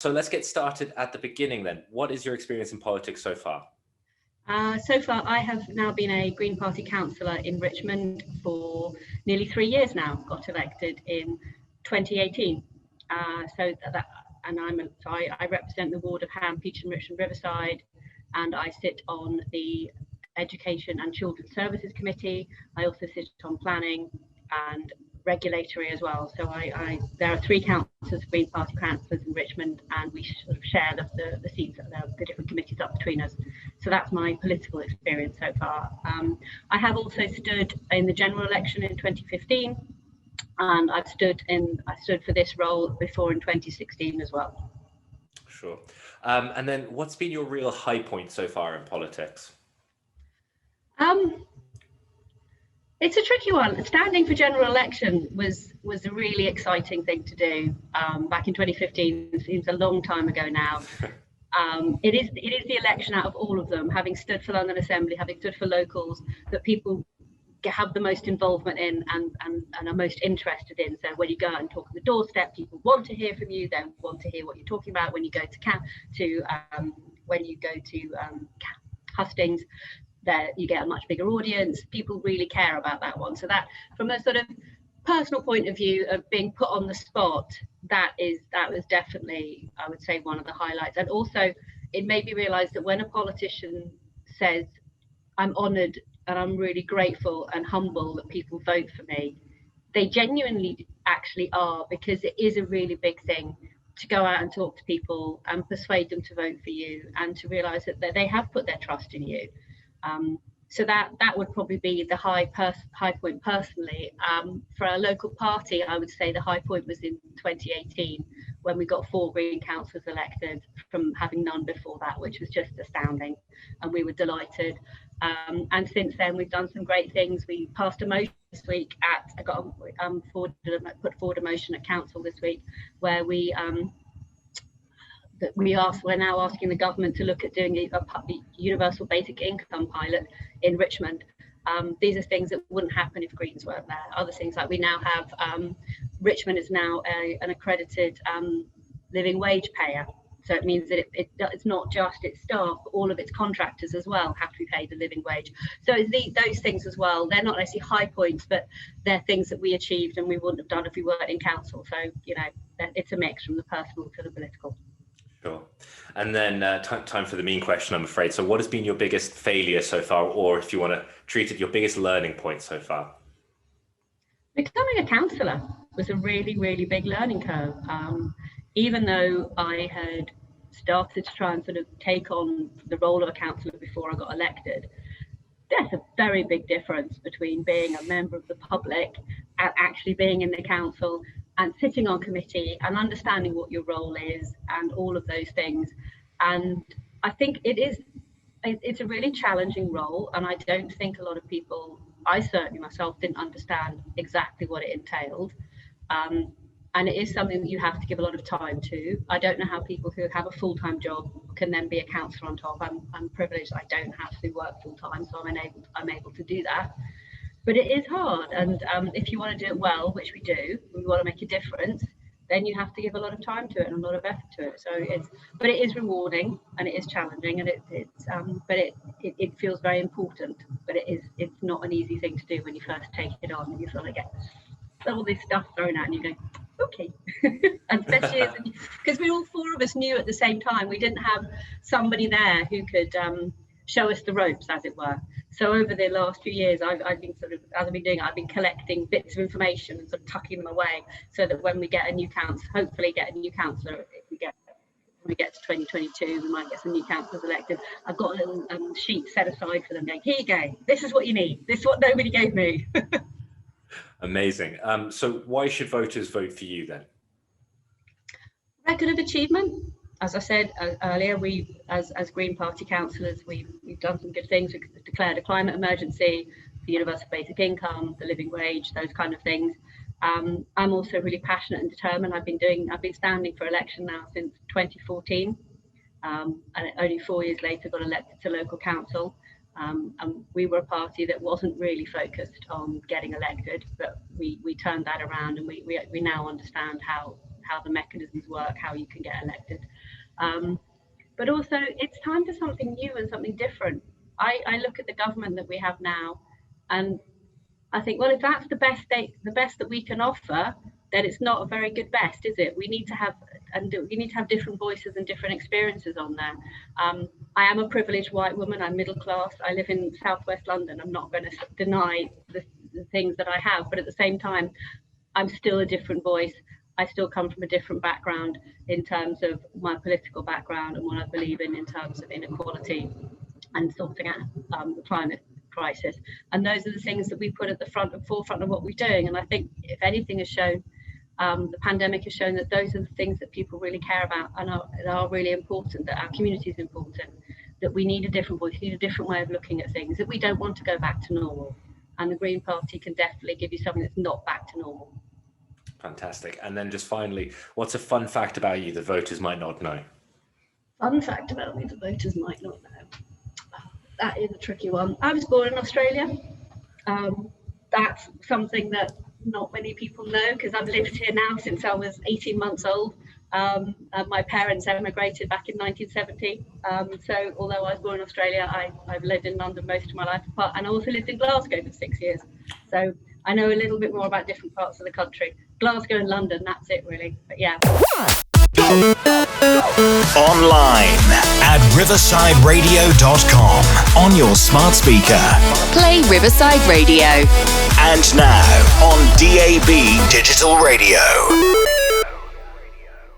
So let's get started at the beginning then. What is your experience in politics so far? So far, I have now been a Green Party councillor in Richmond for nearly 3 years now. Got elected in 2018. I represent the ward of Ham, Peach and Richmond Riverside, and I sit on the Education and Children's Services Committee. I also sit on planning and regulatory as well. So there are 3 councillors, Green Party councillors in Richmond, and we sort of share the seats, the different committees up between us. So that's my political experience so far. I have also stood in the general election in 2015, and I stood for this role before in 2016 as well. Sure. And then what's been your real high point so far in politics? It's a tricky one. Standing for general election was a really exciting thing to do. Back in 2015, it seems a long time ago now. It is the election out of all of them, having stood for London Assembly, having stood for locals, that people have the most involvement in and are most interested in. So when you go out and talk on the doorstep, people want to hear from you. They want to hear what you're talking about. When you go to hustings, there you get a much bigger audience. People really care about that one. So that, from a sort of personal point of view of being put on the spot, that was definitely, I would say, one of the highlights. And also it made me realise that when a politician says, I'm honoured and I'm really grateful and humble that people vote for me, they genuinely actually are, because it is a really big thing to go out and talk to people and persuade them to vote for you, and to realise that they have put their trust in you. So that would probably be the high point personally. For a local party, I would say the high point was in 2018, when we got 4 Green councillors elected from having none before that, which was just astounding, and we were delighted. And since then, we've done some great things. We passed a motion this week put forward a motion at council this week, where we're now asking the government to look at doing a universal basic income pilot in Richmond. These are things that wouldn't happen if Greens weren't there. Other things like we now have, Richmond is now an accredited living wage payer. So it means that it's not just its staff, but all of its contractors as well have to be paid a living wage. So those things as well, they're not necessarily high points, but they're things that we achieved and we wouldn't have done if we weren't in council. So, it's a mix from the personal to the political. Sure. And then time for the mean question, I'm afraid. So what has been your biggest failure so far, or if you want to treat it, your biggest learning point so far? Becoming a councillor was a really, really big learning curve. Even though I had started to try and sort of take on the role of a councillor before I got elected, there's a very big difference between being a member of the public and actually being in the council and sitting on committee and understanding what your role is and all of those things. And I think it's a really challenging role, and I don't think a lot of people, I certainly myself, didn't understand exactly what it entailed. And it is something that you have to give a lot of time to. I don't know how people who have a full-time job can then be a councillor on top. I'm privileged I don't have to work full-time, so I'm able to do that. But it is hard, and if you want to do it well, which we do, we want to make a difference, then you have to give a lot of time to it and a lot of effort to it. So but it is rewarding and it is challenging, and it feels very important. But it's not an easy thing to do when you first take it on, and you sort of get all this stuff thrown at, and you go, okay. And especially because we all 4 of us knew at the same time, we didn't have somebody there who could show us the ropes, as it were. So over the last few years, I've been sort of, as I've been doing, I've been collecting bits of information and sort of tucking them away, so that when we get a new council, hopefully get a new councillor, if we get to 2022, we might get some new councillors elected. I've got a little sheet set aside for them, going, here you go, this is what you need, this is what nobody gave me. Amazing. So why should voters vote for you then? Record of achievement. As I said earlier, we, as Green Party councillors, we've done some good things. We've declared a climate emergency, the universal basic income, the living wage, those kind of things. I'm also really passionate and determined. I've been standing for election now since 2014, and only 4 years later got elected to local council. And we were a party that wasn't really focused on getting elected, but we turned that around, and we now understand how how the mechanisms work, how you can get elected. But also, it's time for something new and something different. I look at the government that we have now, and I think, well, if that's the best that we can offer, then it's not a very good best, is it? We need to have different voices and different experiences on there. I am a privileged white woman. I'm middle class. I live in southwest London. I'm not going to deny the things that I have, but at the same time, I'm still a different voice. I still come from a different background in terms of my political background and what I believe in terms of inequality and sorting out the climate crisis. And those are the things that we put at the forefront of what we're doing. And I think if anything has shown, the pandemic has shown that those are the things that people really care about and are really important, that our community is important, that we need a different voice, we need a different way of looking at things, that we don't want to go back to normal. And the Green Party can definitely give you something that's not back to normal. Fantastic. And then just finally, what's a fun fact about you that voters might not know? Fun fact about me that voters might not know. That is a tricky one. I was born in Australia. That's something that not many people know, because I've lived here now since I was 18 months old. My parents emigrated back in 1970. So although I was born in Australia, I've lived in London most of my life, and I also lived in Glasgow for 6 years. So I know a little bit more about different parts of the country. Glasgow and London, that's it really. But yeah. Online at riversideradio.com on your smart speaker. Play Riverside Radio. And now on DAB Digital Radio.